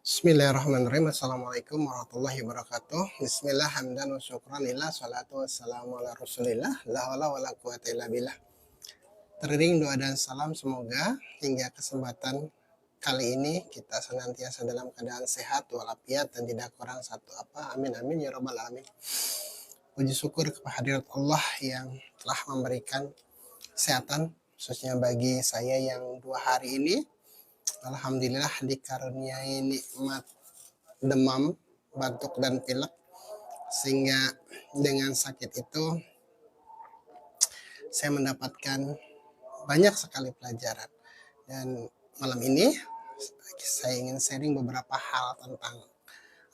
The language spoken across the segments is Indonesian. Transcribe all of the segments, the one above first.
Bismillahirrahmanirrahim. Assalamualaikum warahmatullahi wabarakatuh. Bismillah, hamdan wa syukran lillah, salatu wassalamu ala rasulillah, la haula wa la quwata illa billah. Teriring doa dan salam semoga hingga kesempatan kali ini kita senantiasa dalam keadaan sehat walafiat dan tidak kurang satu apa. Amin amin ya rabbal alamin. Puji syukur kepada hadirat Allah yang telah memberikan kesehatan khususnya bagi saya yang 2 hari ini alhamdulillah dikaruniai nikmat demam, batuk dan pilek, sehingga dengan sakit itu saya mendapatkan banyak sekali pelajaran. Dan malam ini saya ingin sharing beberapa hal tentang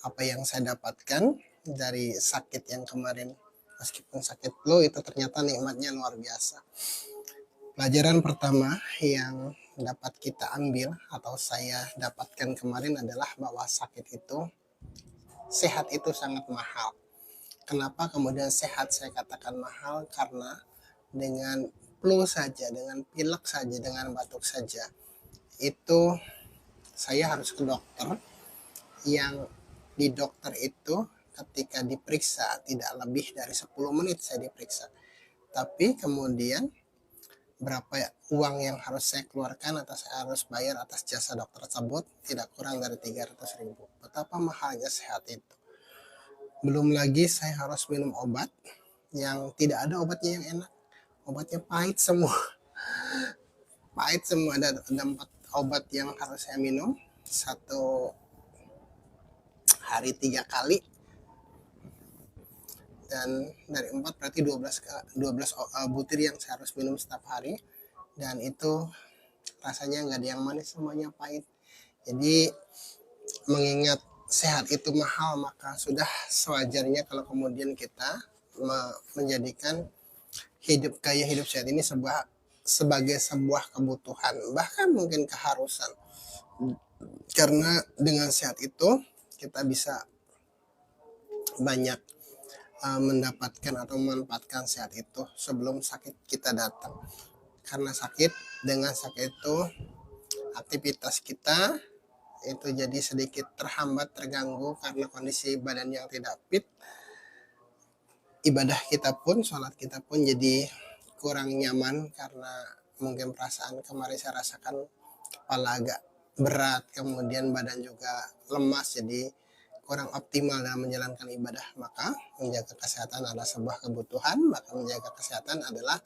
apa yang saya dapatkan dari sakit yang kemarin. Meskipun sakit flu itu ternyata nikmatnya luar biasa. Pelajaran pertama yang dapat kita ambil atau saya dapatkan kemarin adalah bahwa sakit itu, sehat itu sangat mahal. Kenapa kemudian sehat saya katakan mahal? Karena dengan flu saja, dengan pilek saja, dengan batuk saja, itu saya harus ke dokter, yang di dokter itu ketika diperiksa tidak lebih dari 10 menit saya diperiksa. Tapi kemudian berapa uang yang harus saya keluarkan atau saya harus bayar atas jasa dokter tersebut tidak kurang dari 300.000. Betapa mahalnya sehat itu. Belum lagi saya harus minum obat yang tidak ada obatnya yang enak. Obatnya pahit semua. Pahit semua. Ada 4 obat yang harus saya minum. 1 hari 3 kali. Dan dari 4 berarti 12 butir yang saya harus minum setiap hari. Dan itu rasanya nggak ada yang manis, semuanya pahit. Jadi mengingat sehat itu mahal, maka sudah sewajarnya kalau kemudian kita menjadikan gaya hidup sehat ini sebagai sebuah kebutuhan, bahkan mungkin keharusan. Karena dengan sehat itu kita bisa banyak mendapatkan atau memanfaatkan sehat itu sebelum sakit kita datang. Karena dengan sakit itu aktivitas kita itu jadi sedikit terhambat, terganggu karena kondisi badan yang tidak fit. Ibadah kita pun, sholat kita pun jadi kurang nyaman karena mungkin perasaan kemarin saya rasakan kepala agak berat, kemudian badan juga lemas, jadi kurang optimal dalam menjalankan ibadah. Maka menjaga kesehatan adalah sebuah kebutuhan, maka menjaga kesehatan adalah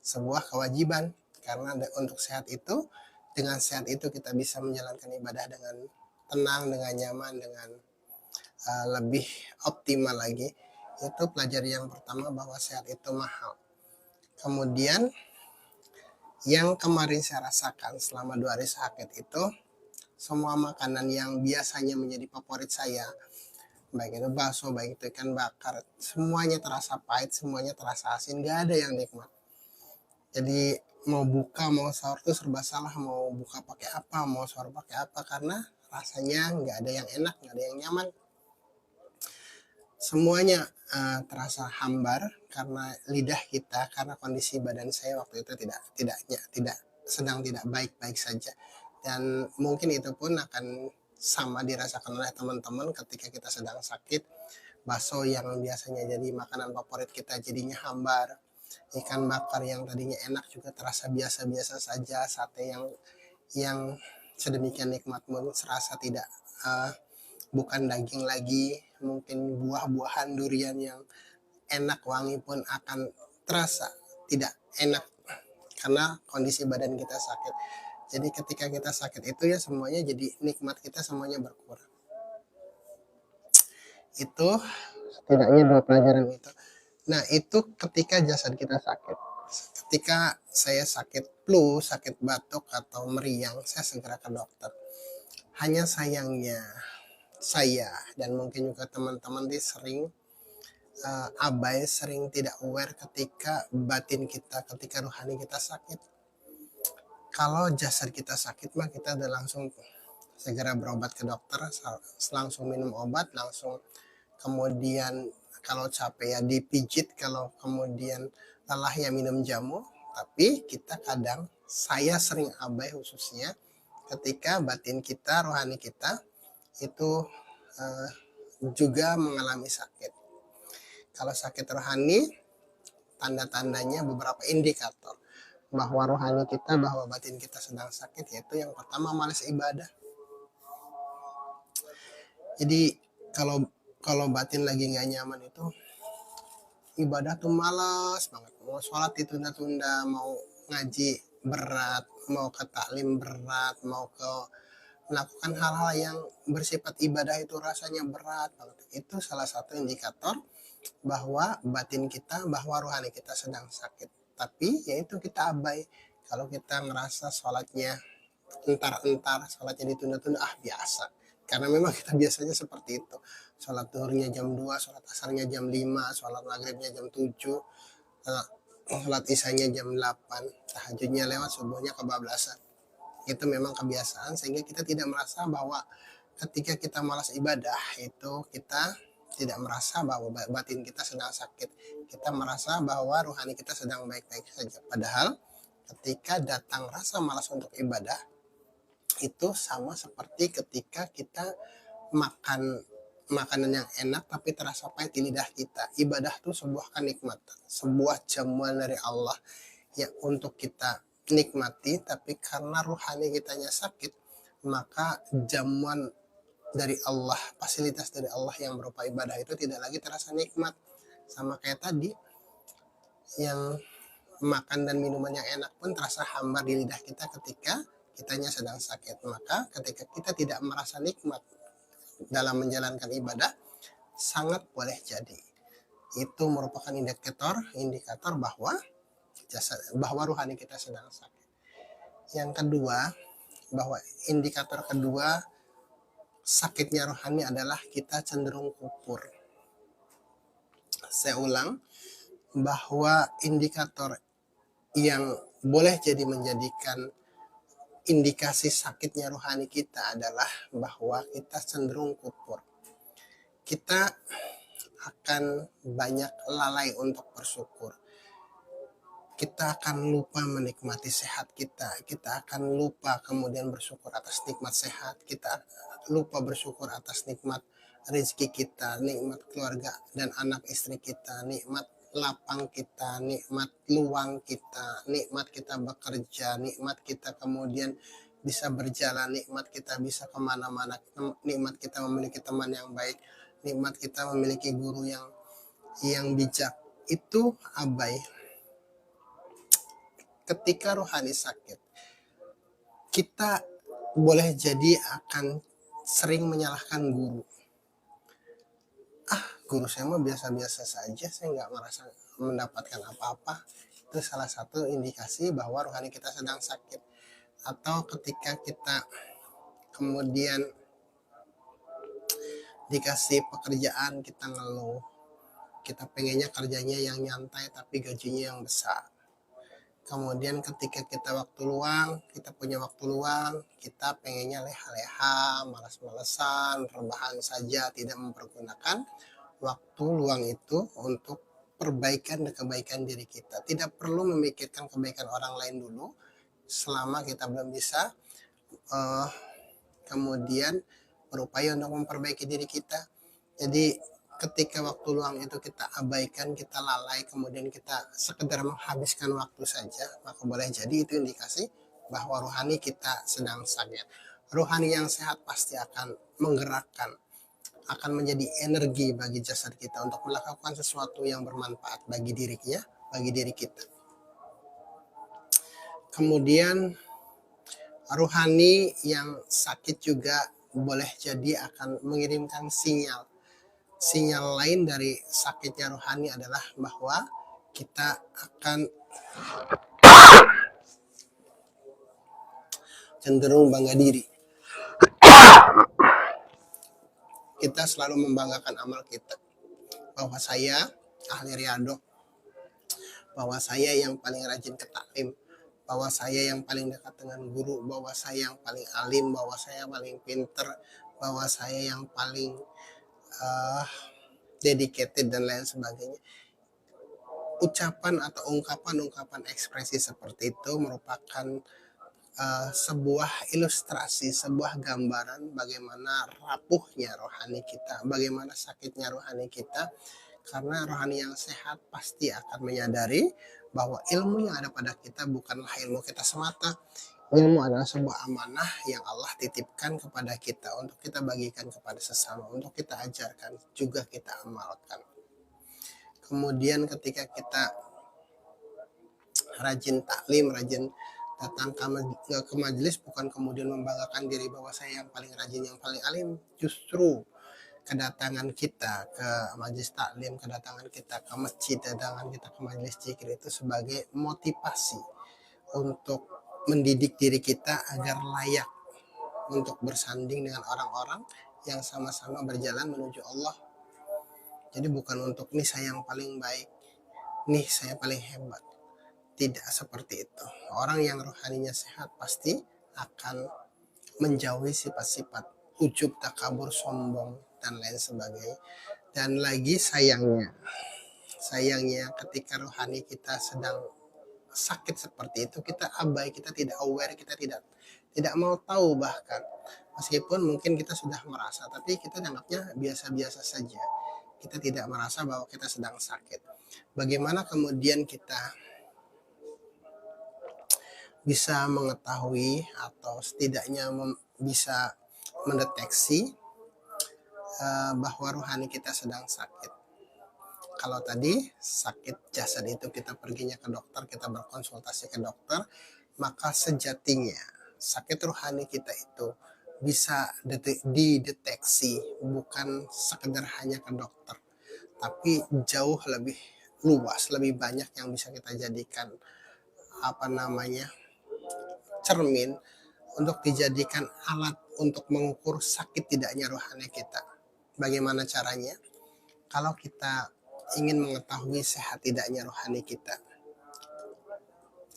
sebuah kewajiban. Karena untuk sehat itu, dengan sehat itu kita bisa menjalankan ibadah dengan tenang, dengan nyaman, dengan lebih optimal lagi. Itu pelajaran yang pertama, bahwa sehat itu mahal. Kemudian yang kemarin saya rasakan selama 2 hari sakit itu, semua makanan yang biasanya menjadi favorit saya, baik itu bakso, baik itu ikan bakar, semuanya terasa pahit, semuanya terasa asin, gak ada yang nikmat. Jadi mau buka, mau sahur tuh serba salah, mau buka pakai apa, mau sahur pakai apa, karena rasanya nggak ada yang enak, nggak ada yang nyaman. Semuanya terasa hambar karena lidah kita, karena kondisi badan saya waktu itu sedang tidak baik-baik saja. Dan mungkin itu pun akan sama dirasakan oleh teman-teman ketika kita sedang sakit. Bakso yang biasanya jadi makanan favorit kita jadinya hambar. Ikan bakar yang tadinya enak juga terasa biasa-biasa saja. Sate yang sedemikian nikmat pun serasa tidak bukan daging lagi. Mungkin buah-buahan durian yang enak wangi pun akan terasa tidak enak karena kondisi badan kita sakit. Jadi ketika kita sakit itu ya semuanya jadi nikmat kita semuanya berkurang. Itu setidaknya 2 pelajaran itu. Nah, itu ketika jasad kita sakit. Ketika saya sakit flu, sakit batuk atau meriang, saya segera ke dokter. Hanya sayangnya saya dan mungkin juga teman-teman sering abai, sering tidak aware ketika batin kita, ketika rohani kita sakit. Kalau jasad kita sakit mah kita udah langsung segera berobat ke dokter, langsung minum obat, langsung kemudian kalau capek ya dipijit, kalau kemudian lelah ya minum jamu. Tapi kita kadang, saya sering abai khususnya ketika batin kita, rohani kita itu juga mengalami sakit. Kalau sakit rohani, tanda-tandanya beberapa indikator bahwa rohani kita, bahwa batin kita sedang sakit, yaitu yang pertama malas ibadah. Jadi kalau kalau batin lagi nggak nyaman itu ibadah tuh malas banget, mau sholat ditunda-tunda, mau ngaji berat, mau ke taklim berat, mau ke melakukan hal-hal yang bersifat ibadah itu rasanya berat banget. Itu salah satu indikator bahwa batin kita, bahwa rohani kita sedang sakit. Tapi yaitu kita abai. Kalau kita ngerasa sholatnya entar-entar, sholatnya ditunda-tunda, biasa. Karena memang kita biasanya seperti itu. Sholat zuhurnya jam 2, sholat asarnya jam 5, sholat maghribnya jam 7, sholat isanya jam 8, tahajudnya lewat, subuhnya kebablasan. Itu memang kebiasaan, sehingga kita tidak merasa bahwa ketika kita malas ibadah itu kita tidak merasa bahwa batin kita sedang sakit. Kita merasa bahwa rohani kita sedang baik-baik saja. Padahal ketika datang rasa malas untuk ibadah, itu sama seperti ketika kita makan makanan yang enak tapi terasa pahit di lidah kita. Ibadah itu sebuah kenikmatan, sebuah jamuan dari Allah yang untuk kita nikmati, tapi karena rohani kitanya sakit, maka jamuan dari Allah, fasilitas dari Allah yang berupa ibadah itu tidak lagi terasa nikmat. Sama kayak tadi, yang makan dan minuman yang enak pun terasa hambar di lidah kita ketika kitanya sedang sakit. Maka ketika kita tidak merasa nikmat dalam menjalankan ibadah, sangat boleh jadi itu merupakan indikator bahwa rohani kita sedang sakit. Yang kedua, bahwa indikator kedua sakitnya rohani adalah kita cenderung kupur. Saya ulang, bahwa indikator yang boleh jadi menjadikan indikasi sakitnya rohani kita adalah bahwa kita cenderung kupur. Kita akan banyak lalai untuk bersyukur. Kita akan lupa menikmati sehat kita. Kita akan lupa kemudian bersyukur atas nikmat sehat. Kita lupa bersyukur atas nikmat rezeki kita, nikmat keluarga dan anak istri kita, nikmat lapang kita, nikmat luang kita, nikmat kita bekerja, nikmat kita kemudian bisa berjalan, nikmat kita bisa kemana-mana, nikmat kita memiliki teman yang baik, nikmat kita memiliki guru yang bijak. Itu abai. Ketika rohani sakit, kita boleh jadi akan sering menyalahkan guru. Guru saya mah biasa-biasa saja, saya nggak merasa mendapatkan apa-apa. Itu salah satu indikasi bahwa rohani kita sedang sakit. Atau ketika kita kemudian dikasih pekerjaan, kita ngeluh. Kita pengennya kerjanya yang nyantai tapi gajinya yang besar. Kemudian ketika kita waktu luang, kita punya waktu luang, kita pengennya leha-leha, malas-malesan, rebahan saja, tidak mempergunakan waktu luang itu untuk perbaikan dan kebaikan diri kita. Tidak perlu memikirkan kebaikan orang lain dulu selama kita belum bisa kemudian berupaya untuk memperbaiki diri kita. Jadi ketika waktu luang itu kita abaikan, kita lalai, kemudian kita sekedar menghabiskan waktu saja, maka boleh jadi itu indikasi bahwa rohani kita sedang sakit. Rohani yang sehat pasti akan menggerakkan, akan menjadi energi bagi jasad kita untuk melakukan sesuatu yang bermanfaat bagi dirinya, bagi diri kita. Kemudian rohani yang sakit juga boleh jadi akan mengirimkan sinyal. Sinyal lain dari sakitnya rohani adalah bahwa kita akan cenderung bangga diri. Kita selalu membanggakan amal kita. Bahwa saya ahli riyadhah, bahwa saya yang paling rajin ke taklim, bahwa saya yang paling dekat dengan guru, bahwa saya yang paling alim, bahwa saya paling pinter, bahwa saya yang paling dedicated dan lain sebagainya. Ucapan atau ungkapan-ungkapan ekspresi seperti itu merupakan sebuah ilustrasi, sebuah gambaran bagaimana rapuhnya rohani kita, bagaimana sakitnya rohani kita. Karena rohani yang sehat pasti akan menyadari bahwa ilmu yang ada pada kita bukanlah ilmu kita semata. Ilmu adalah sebuah amanah yang Allah titipkan kepada kita untuk kita bagikan kepada sesama, untuk kita ajarkan, juga kita amalkan. Kemudian ketika kita rajin taklim, rajin datang ke majelis, bukan kemudian membanggakan diri bahwa saya yang paling rajin, yang paling alim. Justru kedatangan kita ke majelis taklim, kedatangan kita ke masjid, kedatangan kita ke majelis zikir itu sebagai motivasi untuk mendidik diri kita agar layak untuk bersanding dengan orang-orang yang sama-sama berjalan menuju Allah. Jadi bukan untuk nih saya yang paling baik, nih saya paling hebat. Tidak seperti itu. Orang yang rohaninya sehat pasti akan menjauhi sifat-sifat ujub, takabur, sombong, dan lain sebagainya. Dan lagi sayangnya ketika rohani kita sedang sakit seperti itu, kita abai, kita tidak aware, kita tidak mau tahu. Bahkan meskipun mungkin kita sudah merasa, tapi kita anggapnya biasa-biasa saja. Kita tidak merasa bahwa kita sedang sakit. Bagaimana kemudian kita bisa mengetahui atau setidaknya bisa mendeteksi bahwa rohani kita sedang sakit? Kalau tadi sakit jasad itu kita perginya ke dokter, kita berkonsultasi ke dokter, maka sejatinya sakit rohani kita itu bisa dideteksi bukan sekedar hanya ke dokter, tapi jauh lebih luas, lebih banyak yang bisa kita jadikan cermin untuk dijadikan alat untuk mengukur sakit tidaknya rohani kita. Bagaimana caranya? Kalau kita ingin mengetahui sehat tidaknya rohani kita,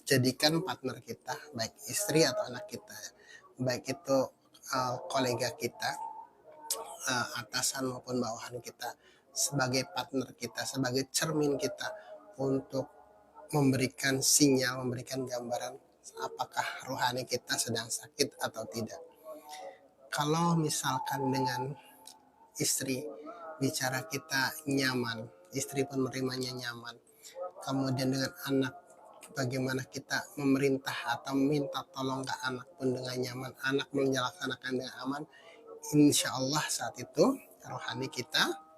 jadikan partner kita, baik istri atau anak kita, baik itu kolega kita, atasan maupun bawahan kita, sebagai partner kita, sebagai cermin kita untuk memberikan sinyal, memberikan gambaran apakah rohani kita sedang sakit atau tidak. Kalau misalkan dengan istri bicara kita nyaman, istri pun menerimanya nyaman. Kemudian dengan anak, bagaimana kita memerintah atau minta tolong ke anak pun dengan nyaman, anak menjalankan dengan aman, insya Allah saat itu rohani kita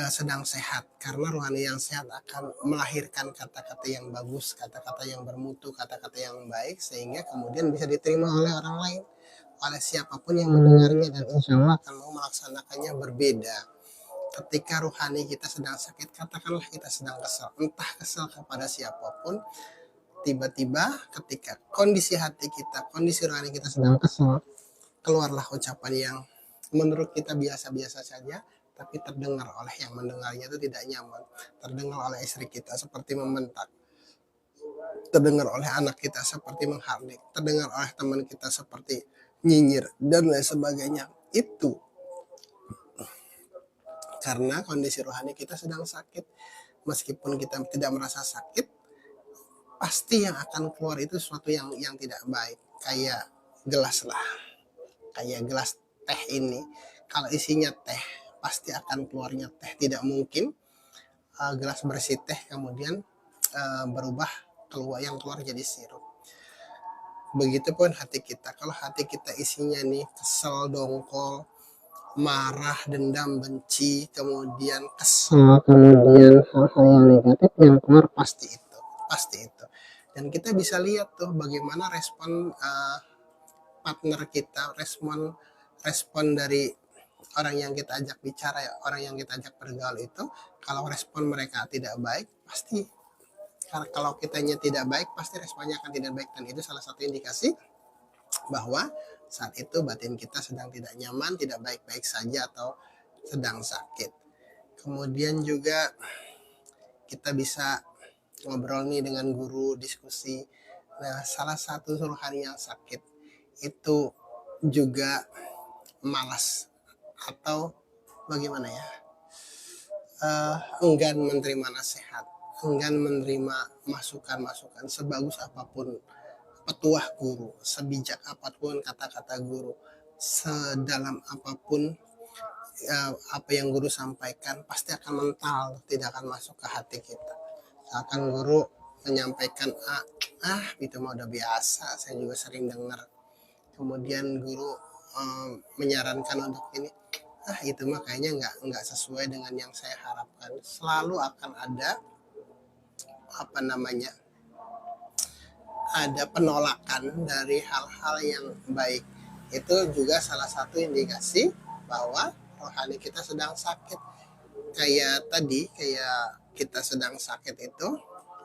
sedang sehat. Karena rohani yang sehat akan melahirkan kata-kata yang bagus, kata-kata yang bermutu, kata-kata yang baik, sehingga kemudian bisa diterima oleh orang lain, oleh siapapun yang mendengarnya, dan insya Allah akan mau melaksanakannya berbeda. Ketika rohani kita sedang sakit, katakanlah kita sedang kesal, entah kesal kepada siapapun, tiba-tiba ketika kondisi hati kita, kondisi rohani kita sedang kesal, keluarlah ucapan yang menurut kita biasa-biasa saja, tapi terdengar oleh yang mendengarnya itu tidak nyaman. Terdengar oleh istri kita seperti membentak, terdengar oleh anak kita seperti menghardik, terdengar oleh teman kita seperti nyinyir, dan lain sebagainya. Itu karena kondisi rohani kita sedang sakit. Meskipun kita tidak merasa sakit, pasti yang akan keluar itu sesuatu yang tidak baik. Kayak gelas teh ini, kalau isinya teh pasti akan keluarnya teh. Tidak mungkin gelas bersih teh kemudian berubah yang keluar jadi sirup. Begitupun hati kita, kalau hati kita isinya nih kesel, dongkol, marah, dendam, benci, kemudian kesel, kemudian hal-hal yang negatif, yang keluar pasti itu. Dan kita bisa lihat tuh bagaimana respon partner kita, respon dari orang yang kita ajak bicara, orang yang kita ajak bergaul itu. Kalau respon mereka tidak baik, pasti, kalau kitanya tidak baik, pasti responnya akan tidak baik. Dan itu salah satu indikasi bahwa saat itu batin kita sedang tidak nyaman, tidak baik-baik saja, atau sedang sakit. Kemudian juga kita bisa ngobrol nih dengan guru, diskusi. Nah, salah satu rohani yang sakit itu juga malas, atau bagaimana ya, enggan menerima nasihat, enggan menerima masukan-masukan sebagus apapun petuah guru, sebijak apapun kata-kata guru, sedalam apapun apa yang guru sampaikan pasti akan mental, tidak akan masuk ke hati kita. Akan guru menyampaikan itu mah udah biasa, saya juga sering dengar. Kemudian guru menyarankan untuk ini, itu mah kayaknya nggak sesuai dengan yang saya harapkan. Selalu akan ada apa namanya, ada penolakan dari hal-hal yang baik. Itu juga salah satu indikasi bahwa rohani kita sedang sakit. Kayak tadi, kayak kita sedang sakit itu,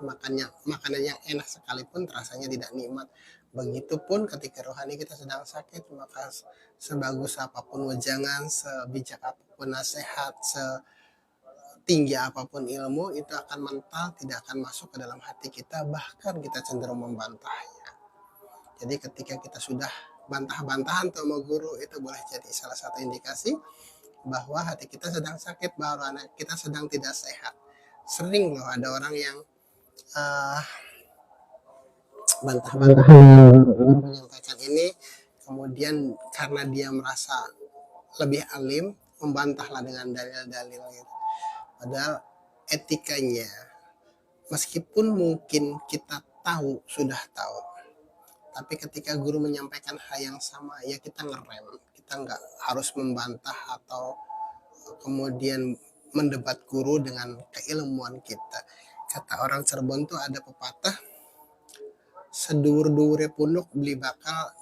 makanan yang enak sekalipun rasanya tidak nikmat. Begitupun ketika rohani kita sedang sakit, maka sebagus apapun wejangan, sebijak apapun nasihat, setinggi apapun ilmu, itu akan mental, tidak akan masuk ke dalam hati kita, bahkan kita cenderung membantahnya. Jadi ketika kita sudah bantah-bantahan sama guru, itu boleh jadi salah satu indikasi bahwa hati kita sedang sakit, bahwa anak kita sedang tidak sehat. Sering loh ada orang yang bantah-bantahan menyampaikan ini, kemudian karena dia merasa lebih alim, membantahlah dengan dalil-dalil gitu. Padahal etikanya, meskipun mungkin kita tahu, sudah tahu, tapi ketika guru menyampaikan hal yang sama, ya kita ngerem. Kita nggak harus membantah atau kemudian mendebat guru dengan keilmuan kita. Kata orang Cirebon tuh ada pepatah, sedur-dure punuk beli bakal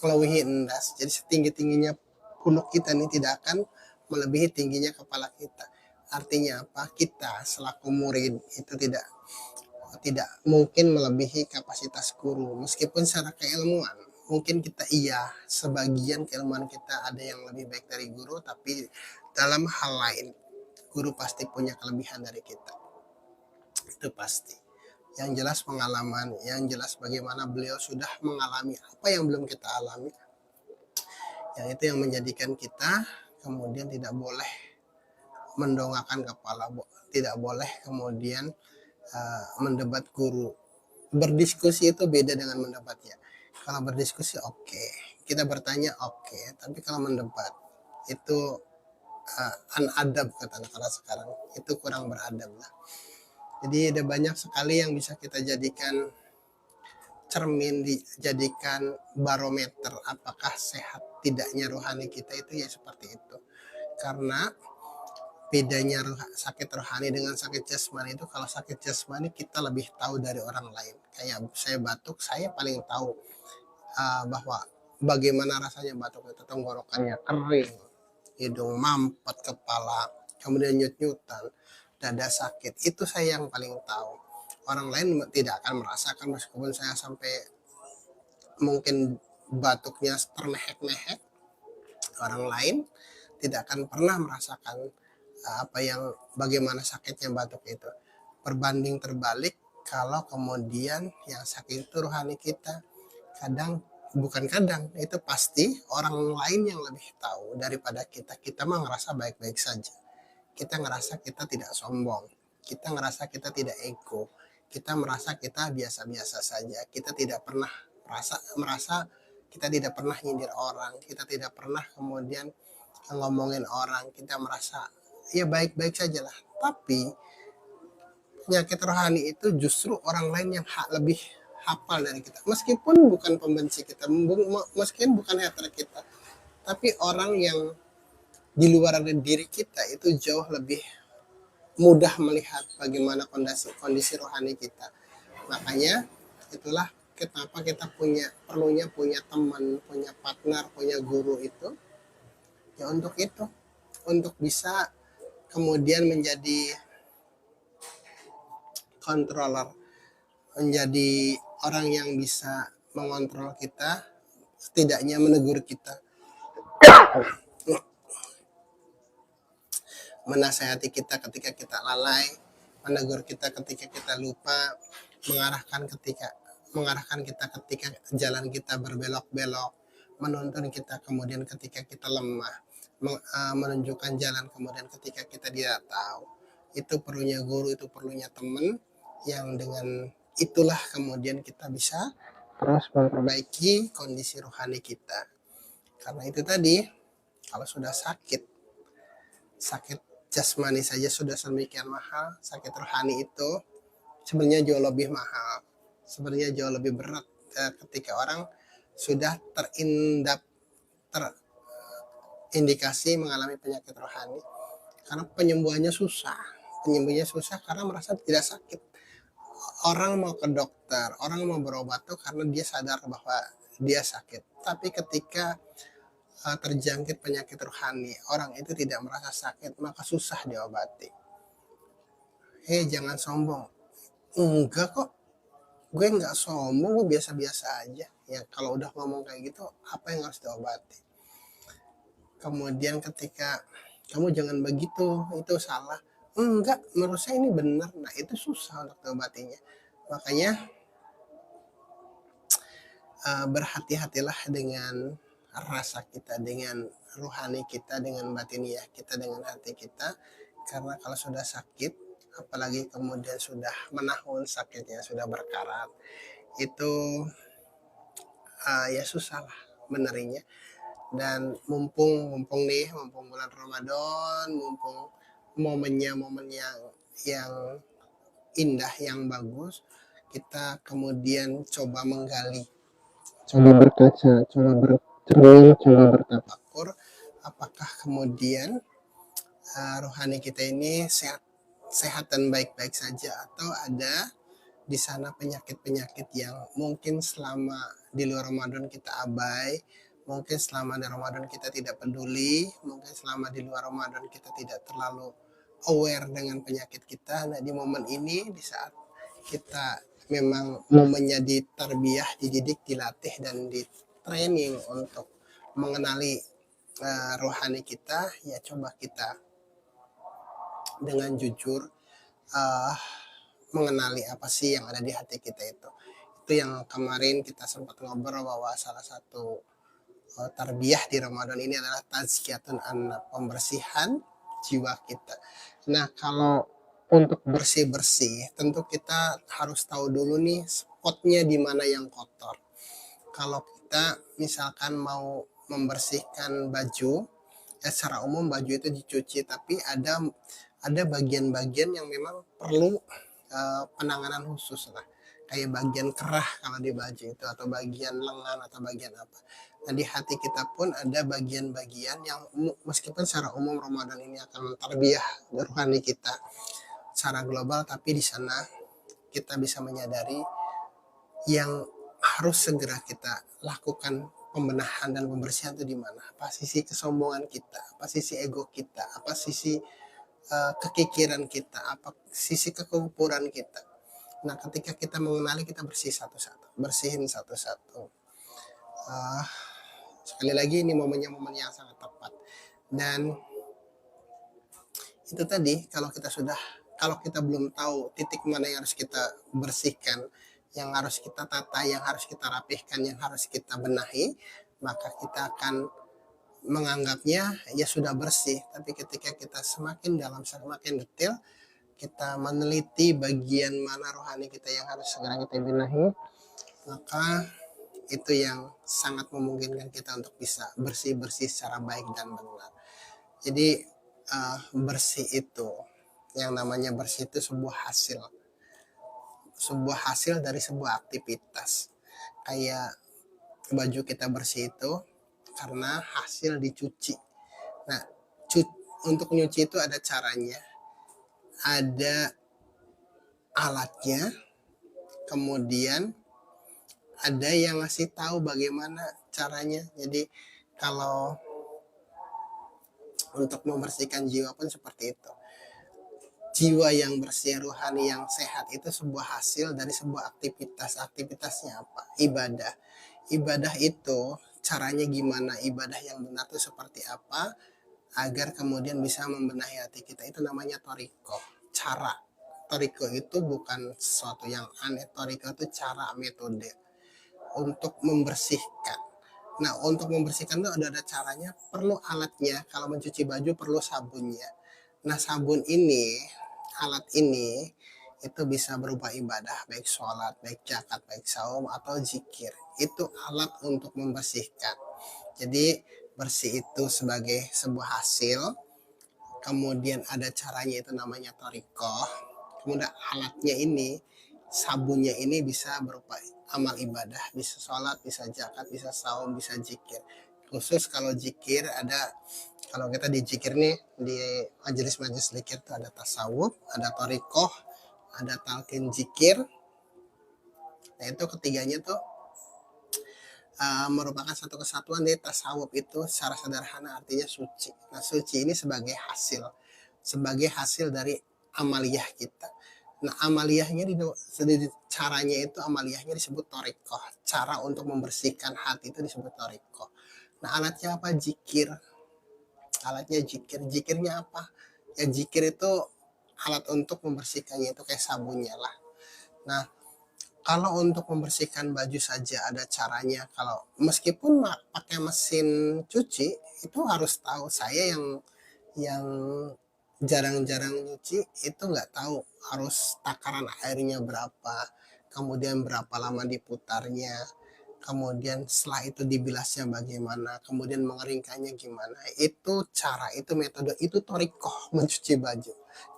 ngelewihi endas. Jadi setinggi-tingginya punuk kita nih tidak akan melebihi tingginya kepala kita. Artinya apa? Kita selaku murid itu tidak mungkin melebihi kapasitas guru. Meskipun secara keilmuan mungkin kita sebagian keilmuan kita ada yang lebih baik dari guru, tapi dalam hal lain guru pasti punya kelebihan dari kita. Itu pasti. Yang jelas pengalaman, yang jelas bagaimana beliau sudah mengalami apa yang belum kita alami. Yang itu yang menjadikan kita kemudian tidak boleh mendongakkan kepala, tidak boleh kemudian mendebat guru. Berdiskusi itu beda dengan mendebat ya. Kalau berdiskusi oke, kita bertanya oke, tapi kalau mendebat itu unadab kata anak-anak sekarang, itu kurang beradab lah. Jadi ada banyak sekali yang bisa kita jadikan cermin, dijadikan barometer apakah sehat tidaknya rohani kita, itu ya seperti itu. Karena bedanya sakit rohani dengan sakit jasmani itu, kalau sakit jasmani kita lebih tahu dari orang lain. Kayak saya batuk, saya paling tahu bahwa bagaimana rasanya batuk itu. Tenggorokannya kering, hidung mampet, kepala, kemudian nyut-nyutan, dada sakit, itu saya yang paling tahu. Orang lain tidak akan merasakan, meskipun saya sampai mungkin batuknya termehek-mehek, orang lain tidak akan pernah merasakan bagaimana sakitnya batuk itu. Berbanding terbalik kalau kemudian yang sakit itu rohani kita, itu pasti orang lain yang lebih tahu daripada kita. Kita mah ngerasa baik-baik saja, kita ngerasa kita tidak sombong, kita ngerasa kita tidak ego, kita merasa kita biasa-biasa saja, kita tidak pernah merasa kita tidak pernah nyindir orang, kita tidak pernah kemudian ngomongin orang, kita merasa ya baik-baik saja lah. Tapi penyakit rohani itu justru orang lain yang lebih hafal dari kita, meskipun bukan pembenci kita, meskipun bukan hater kita, tapi orang yang di luar diri kita itu jauh lebih mudah melihat bagaimana kondisi rohani kita. Makanya itulah kenapa kita perlunya punya teman, punya partner, punya guru itu ya, untuk bisa kemudian menjadi controller, menjadi orang yang bisa mengontrol kita, setidaknya menegur kita, menasehati kita ketika kita lalai, menegur kita ketika kita lupa, mengarahkan kita ketika jalan kita berbelok-belok, menuntun kita kemudian ketika kita lemah, menunjukkan jalan kemudian ketika kita tidak tahu. Itu perlunya guru, itu perlunya teman, yang dengan itulah kemudian kita bisa terus memperbaiki kondisi rohani kita. Karena itu tadi, kalau sudah sakit jasmani saja sudah sedemikian mahal, sakit rohani itu sebenarnya jauh lebih mahal, sebenarnya jauh lebih berat ketika orang sudah terindikasi mengalami penyakit rohani. Karena penyembuhannya susah karena merasa tidak sakit. Orang mau ke dokter, orang mau berobat tuh karena dia sadar bahwa dia sakit. Tapi ketika terjangkit penyakit rohani, orang itu tidak merasa sakit, maka susah diobati. Jangan sombong. Enggak kok, gue nggak sombong, gue biasa-biasa aja. Ya kalau udah ngomong kayak gitu, apa yang harus diobati? Kemudian ketika kamu jangan begitu, itu salah. Enggak, menurut saya ini benar. Nah, itu susah untuk diobatinya. Makanya berhati-hatilah dengan rasa kita, dengan rohani kita, dengan batiniah kita, dengan hati kita. Karena kalau sudah sakit, apalagi kemudian sudah menahun sakitnya, sudah berkarat, itu ya susah lah benerinya. Dan mumpung bulan Ramadan, mumpung momen yang indah, yang bagus, kita kemudian coba menggali, coba berkaca, coba bercermin, coba bertafakur, apakah kemudian rohani kita ini sehat dan baik-baik saja, atau ada di sana penyakit-penyakit yang mungkin selama di luar Ramadan kita abai, mungkin selama di Ramadan kita tidak peduli, mungkin selama di luar Ramadan kita tidak terlalu aware dengan penyakit kita. Nah, di momen ini, di saat kita memang momennya ditarbiyah, dididik, dilatih, dan di training untuk mengenali rohani kita, ya coba kita dengan jujur mengenali apa sih yang ada di hati kita itu. Itu yang kemarin kita sempat ngobrol bahwa salah satu tarbiyah di Ramadan ini adalah tazkiyatun an-nafs, pembersihan jiwa kita. Nah, kalau untuk bersih-bersih, tentu kita harus tahu dulu nih spotnya di mana yang kotor. Kalau kita misalkan mau membersihkan baju, ya secara umum baju itu dicuci, tapi ada bagian-bagian yang memang perlu penanganan khusus lah, kayak bagian kerah kalau di baju itu, atau bagian lengan, atau bagian apa. Nah, di hati kita pun ada bagian-bagian yang meskipun secara umum Ramadan ini akan tarbiyah rohani kita secara global, tapi di sana kita bisa menyadari yang harus segera kita lakukan pembenahan dan pembersihan itu di mana. Apa sisi kesombongan kita, apa sisi ego kita, apa sisi kekikiran kita, apa sisi kekufuran kita. Nah, ketika kita mengenali, kita bersihin satu-satu. Sekali lagi, ini momennya momen yang sangat tepat. Dan itu tadi, kalau kita belum tahu titik mana yang harus kita bersihkan, yang harus kita tata, yang harus kita rapihkan, yang harus kita benahi, maka kita akan menganggapnya ya sudah bersih. Tapi ketika kita semakin dalam, semakin detail, kita meneliti bagian mana rohani kita yang harus segera kita benahi, maka itu yang sangat memungkinkan kita untuk bisa bersih-bersih secara baik dan benar. Jadi bersih itu, yang namanya bersih itu sebuah hasil dari sebuah aktivitas. Kayak baju kita bersih itu karena hasil dicuci. Nah, untuk nyuci itu ada caranya, ada alatnya, kemudian ada yang ngasih tahu bagaimana caranya. Jadi kalau untuk membersihkan jiwa pun seperti itu. Jiwa yang bersih, rohani yang sehat itu sebuah hasil dari sebuah aktivitas. Aktivitasnya apa? Ibadah. Ibadah itu caranya gimana? Ibadah yang benar itu seperti apa? Agar kemudian bisa membenahi hati kita. Itu namanya thariqah, cara. Thariqah itu bukan sesuatu yang aneh. Thariqah itu cara, metode untuk membersihkan. Nah, untuk membersihkan itu ada caranya, perlu alatnya. Kalau mencuci baju perlu sabunnya. Nah, sabun ini, alat ini itu bisa berupa ibadah, baik sholat, baik zakat, baik saum, atau zikir. Itu alat untuk membersihkan. Jadi bersih itu sebagai sebuah hasil, kemudian ada caranya itu namanya thariqah, kemudian alatnya ini, sabunnya ini bisa berupa amal ibadah, bisa sholat, bisa zakat, bisa saum, bisa zikir. Khusus kalau zikir ada, kalau kita di zikir nih, di majelis-majelis zikir itu ada tasawuf, ada thariqah, ada talqin zikir. Nah itu ketiganya tuh merupakan satu kesatuan. Dari tasawuf itu secara sederhana artinya suci. Nah suci ini sebagai hasil dari amaliyah kita. Nah amaliyahnya caranya itu, amaliyahnya disebut thariqah. Cara untuk membersihkan hati itu disebut thariqah. Nah alatnya apa? Zikir. Alatnya zikir. Zikirnya apa? Ya zikir itu alat untuk membersihkannya, itu kayak sabunnya lah. Nah kalau untuk membersihkan baju saja ada caranya. Kalau meskipun pakai mesin cuci itu harus tahu. Saya yang jarang-jarang nyuci itu nggak tahu harus takaran airnya berapa, kemudian berapa lama diputarnya, kemudian setelah itu dibilasnya bagaimana, kemudian mengeringkannya gimana. Itu cara, itu metode, itu thariqah mencuci baju.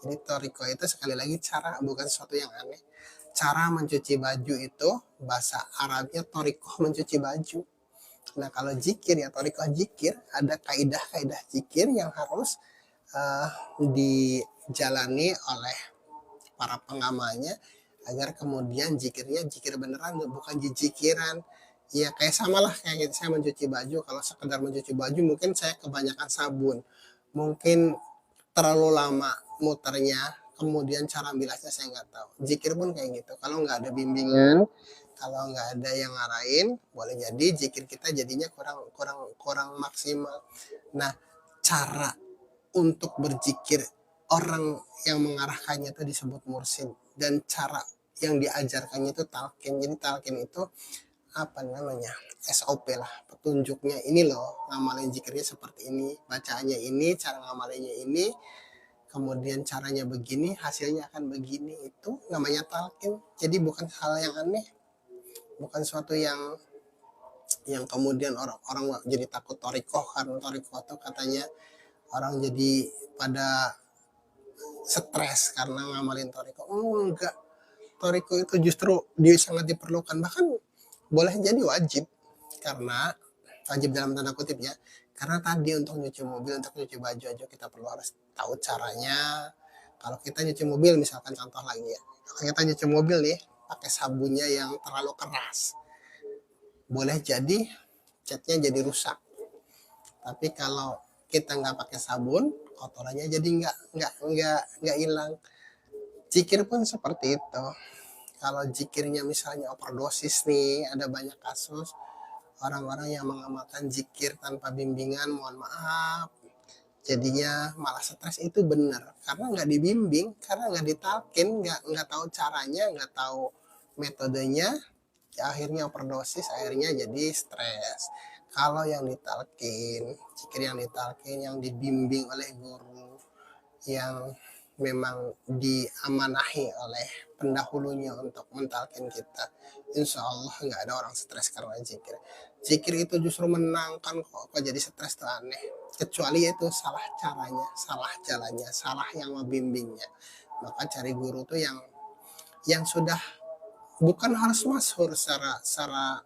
Jadi thariqah itu sekali lagi cara, bukan sesuatu yang aneh. Cara mencuci baju itu bahasa Arabnya thariqah mencuci baju. Nah kalau zikir ya thariqah zikir, ada kaidah-kaidah zikir yang harus dijalani oleh para pengamalnya agar kemudian zikirnya zikir beneran, bukan zikiran. Ya kayak samalah kayak gitu, saya mencuci baju, kalau sekedar mencuci baju mungkin saya kebanyakan sabun, mungkin terlalu lama muternya, kemudian cara bilasnya saya nggak tahu. Zikir pun kayak gitu, kalau nggak ada bimbingan, kalau nggak ada yang ngarahin, boleh jadi zikir kita jadinya kurang maksimal. Nah cara untuk berzikir orang yang mengarahkannya itu disebut mursid, dan cara yang diajarkannya itu talqin. Jadi talqin itu apa namanya, SOP lah, petunjuknya ini loh, ngamalin zikirnya seperti ini, bacaannya ini, cara ngamalinnya ini, kemudian caranya begini, hasilnya akan begini. Itu namanya talqin. Jadi bukan hal yang aneh, bukan suatu yang kemudian orang-orang jadi takut thariqah, karena thariqah itu katanya orang jadi pada stres karena ngamalin thariqah. Enggak, thariqah itu justru dia sangat diperlukan, bahkan boleh jadi wajib, karena wajib dalam tanda kutip ya, karena tadi untuk nyuci mobil, untuk nyuci baju aja kita perlu harus tahu caranya. Kalau kita nyuci mobil misalkan, contoh lagi ya, kalau kita nyuci mobil nih pakai sabunnya yang terlalu keras, boleh jadi catnya jadi rusak. Tapi kalau kita nggak pakai sabun, kotorannya jadi nggak hilang. Zikir pun seperti itu. Kalau zikirnya misalnya overdosis nih, ada banyak kasus orang-orang yang mengamalkan zikir tanpa bimbingan, mohon maaf, jadinya malah stres. Itu benar karena nggak dibimbing, karena nggak ditalkin, nggak tahu caranya, nggak tahu metodenya, ya akhirnya overdosis, akhirnya jadi stres. Kalau yang ditalkin, zikir yang ditalkin, yang dibimbing oleh guru, yang memang diamanahi oleh pendahulunya untuk mentalkin kita, insya Allah nggak ada orang stres karena zikir. Zikir itu justru menenangkan kok jadi stres tuh aneh. Kecuali itu salah caranya, salah jalannya, salah yang membimbingnya. Maka cari guru tuh yang sudah, bukan harus masyhur secara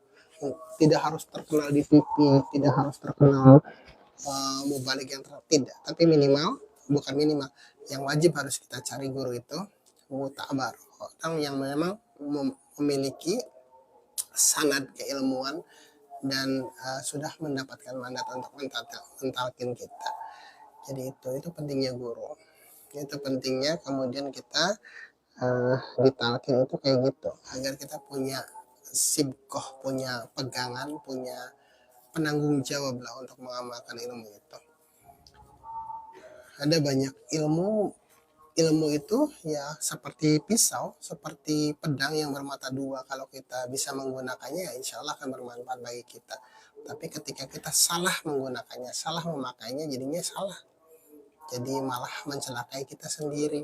tidak harus terkenal di TV, tidak harus terkenal mubalik yang tidak, tapi minimal, bukan minimal, yang wajib harus kita cari guru itu mutabar, orang yang memang memiliki sanad keilmuan dan sudah mendapatkan mandat untuk mentalkin kita. Jadi itu pentingnya guru, itu pentingnya. Kemudian kita ditalkin itu kayak gitu, agar kita punya sibkoh, punya pegangan, punya penanggung jawab lah untuk mengamalkan ilmu itu. Ada banyak ilmu itu ya seperti pisau, seperti pedang yang bermata dua. Kalau kita bisa menggunakannya ya insya Allah akan bermanfaat bagi kita. Tapi ketika kita salah menggunakannya, salah memakainya, jadinya salah, jadi malah mencelakai kita sendiri.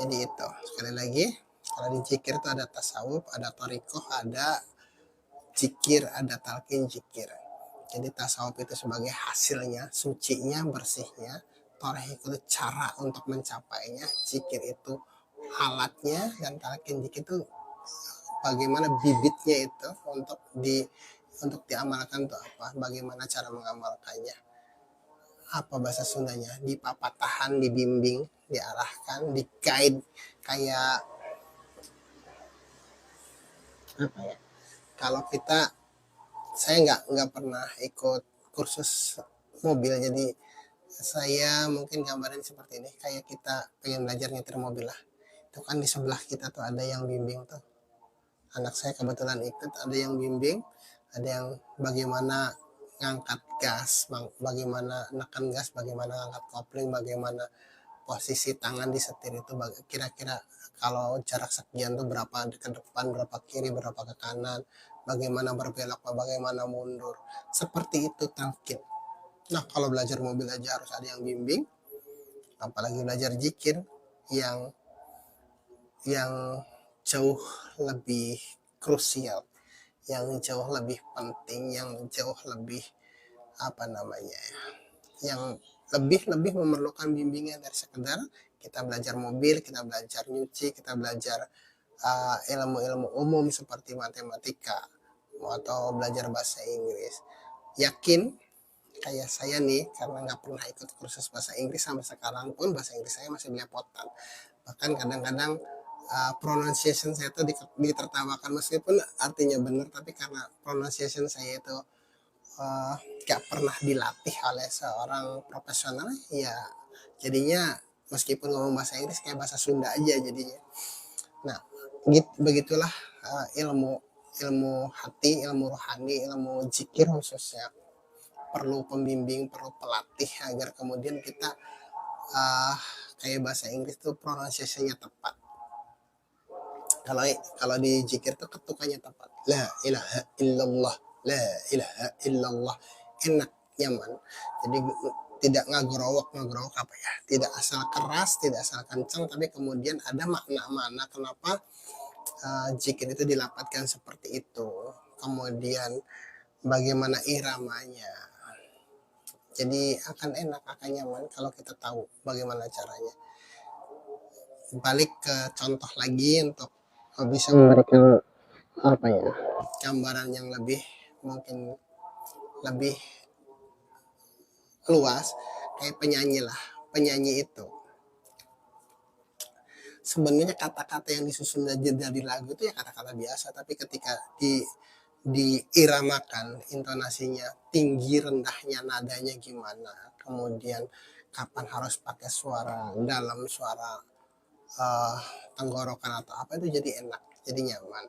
Jadi itu, sekali lagi, kalau di zikir itu ada tasawuf, ada thariqah, ada zikir, ada talqin zikir. Jadi tasawuf itu sebagai hasilnya, sucinya, bersihnya, thariqah itu cara untuk mencapainya, zikir itu alatnya, dan talqin zikir itu bagaimana bibitnya itu untuk diamalkan tuh apa, bagaimana cara mengamalkannya, apa bahasa Sundanya, dipapatahan, dibimbing, diarahkan, di-guide, kayak apa ya, kalau saya nggak pernah ikut kursus mobil, jadi saya mungkin gambarin seperti ini, kayak kita pengen belajar nyetir mobil lah, itu kan di sebelah kita tuh ada yang bimbing tuh, anak saya kebetulan ikut, ada yang bimbing, ada yang bagaimana ngangkat gas, bagaimana nekan gas, bagaimana ngangkat kopling, bagaimana posisi tangan di setir itu, kira-kira kalau jarak sekian tuh berapa ke depan, berapa kiri, berapa ke kanan, bagaimana berbelok, bagaimana mundur, seperti itu talqin. Nah, kalau belajar mobil aja harus ada yang bimbing, apalagi belajar zikir yang jauh lebih krusial, yang jauh lebih penting, yang jauh lebih apa namanya, yang lebih memerlukan bimbingan dari sekedar kita belajar mobil, kita belajar nyuci, kita belajar ilmu-ilmu umum seperti matematika atau belajar bahasa Inggris. Yakin kayak saya nih, karena nggak pernah ikut kursus bahasa Inggris sampai sekarang pun bahasa Inggris saya masih belepotan, bahkan kadang-kadang pronunciation saya itu ditertawakan, meskipun artinya benar, tapi karena pronunciation saya itu gak pernah dilatih oleh seorang profesional, ya jadinya meskipun ngomong bahasa Inggris kayak bahasa Sunda aja jadinya. Nah, begitulah ilmu hati, ilmu rohani, ilmu zikir khususnya perlu pembimbing, perlu pelatih agar kemudian kita kayak bahasa Inggris tuh pronunciation-nya tepat. Kalau di zikir tuh ketukannya tepat. La ilaha illallah, la ilaha illallah. Enak, nyaman. Jadi tidak ngagerowok apa ya, tidak asal keras, tidak asal kencang, tapi kemudian ada makna-makna kenapa zikir itu dilapatkan seperti itu, kemudian bagaimana iramanya. Jadi akan enak, akan nyaman kalau kita tahu bagaimana caranya. Balik ke contoh lagi untuk bisa memberikan apa ya, gambaran yang mungkin lebih luas, kayak penyanyi itu sebenarnya kata-kata yang disusun dari lagu itu ya kata-kata biasa, tapi ketika diiramakan, intonasinya tinggi rendahnya, nadanya gimana, kemudian kapan harus pakai suara dalam, suara tenggorokan atau apa, itu jadi enak, jadi nyaman.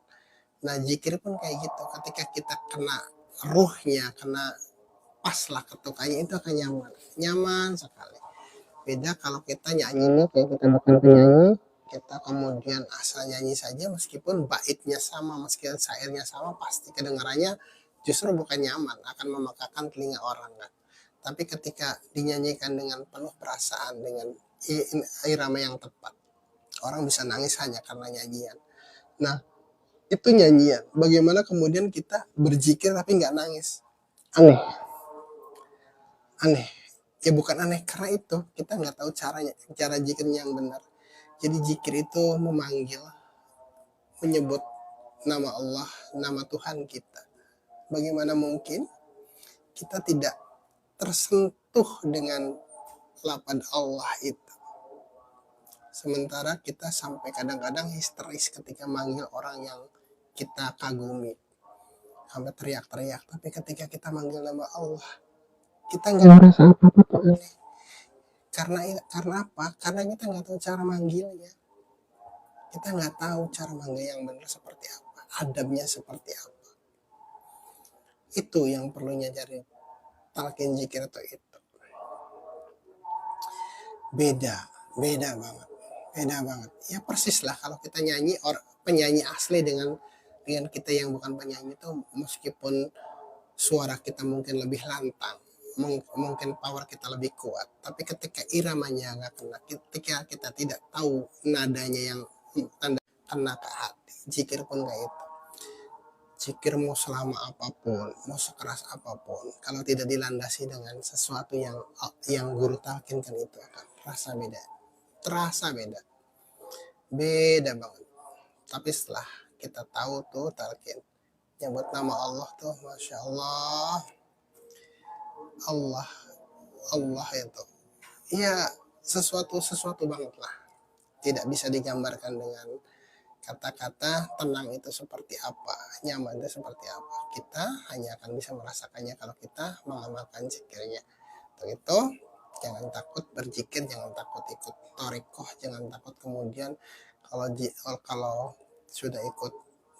Nah, zikir pun kayak gitu, ketika kita kena ruhnya, kena pas lah ketukannya, itu akan nyaman sekali. Beda kalau kita nyanyi nih, kayak kita bukan penyanyi, kita kemudian asal nyanyi saja, meskipun baitnya sama, meskipun syairnya sama, pasti kedengarannya justru bukan nyaman, akan memekakan telinga orang kan. Tapi ketika dinyanyikan dengan penuh perasaan, dengan irama yang tepat, orang bisa nangis hanya karena nyanyian. Nah, itu nyanyian. Bagaimana kemudian kita berzikir tapi nggak nangis? Aneh. Ya bukan aneh, karena itu kita nggak tahu cara zikirnya yang benar. Jadi zikir itu menyebut nama Allah, nama Tuhan kita. Bagaimana mungkin kita tidak tersentuh dengan lafaz Allah itu? Sementara kita sampai kadang-kadang histeris ketika manggil orang yang kita kagumi, sampai teriak-teriak. Tapi ketika kita manggil nama Allah, kita nggak merasa apa-apa tuh aneh. Karena apa? Karena kita nggak tahu cara manggilnya. Kita nggak tahu cara manggil yang benar seperti apa, adabnya seperti apa. Itu yang perlunya dari talqin zikir itu. Beda banget. Ya persis lah kalau kita nyanyi, penyanyi asli dengan kita yang bukan penyanyi itu, meskipun suara kita mungkin lebih lantang, mungkin power kita lebih kuat, tapi ketika iramanya nggak kena, ketika kita tidak tahu nadanya yang tanda kena ke hati, zikir pun kayak itu. Zikir mau selama apapun, mau sekeras apapun, kalau tidak dilandasi dengan sesuatu yang guru talkinkan, itu akan terasa beda banget. Tapi setelah kita tahu tuh talkin nyebut nama Allah tuh, masya Allah, Allah, Allah itu ya sesuatu banget lah, tidak bisa digambarkan dengan kata-kata. Tenang itu seperti apa, nyaman itu seperti apa, kita hanya akan bisa merasakannya kalau kita mengamalkan zikirnya. Untuk itu jangan takut berzikir, jangan takut ikut torikoh, jangan takut kemudian kalau sudah ikut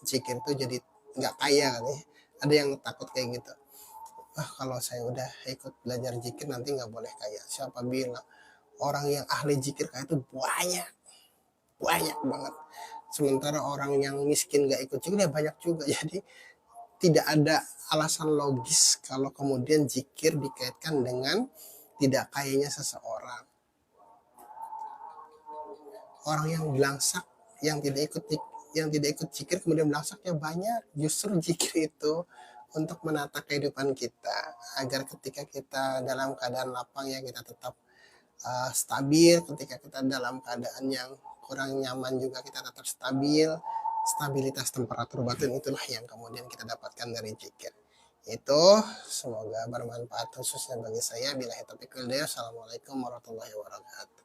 zikir itu jadi nggak kaya kan ya. Ada yang takut kayak gitu, kalau saya udah ikut belajar zikir nanti nggak boleh kaya. Siapa bilang? Orang yang ahli zikir kaya itu banyak banget, sementara orang yang miskin nggak ikut zikir ya banyak juga. Jadi tidak ada alasan logis kalau kemudian zikir dikaitkan dengan tidak kayanya seseorang. Orang yang belangsak, yang tidak ikut zikir kemudian belangsaknya banyak. Justru zikir itu untuk menata kehidupan kita, agar ketika kita dalam keadaan lapang ya kita tetap stabil, ketika kita dalam keadaan yang kurang nyaman juga kita tetap stabil. Stabilitas temperatur batin itulah yang kemudian kita dapatkan dari zikir. Itu semoga bermanfaat khususnya bagi saya. Billahi taufiq wal hidayah. Assalamualaikum warahmatullahi wabarakatuh.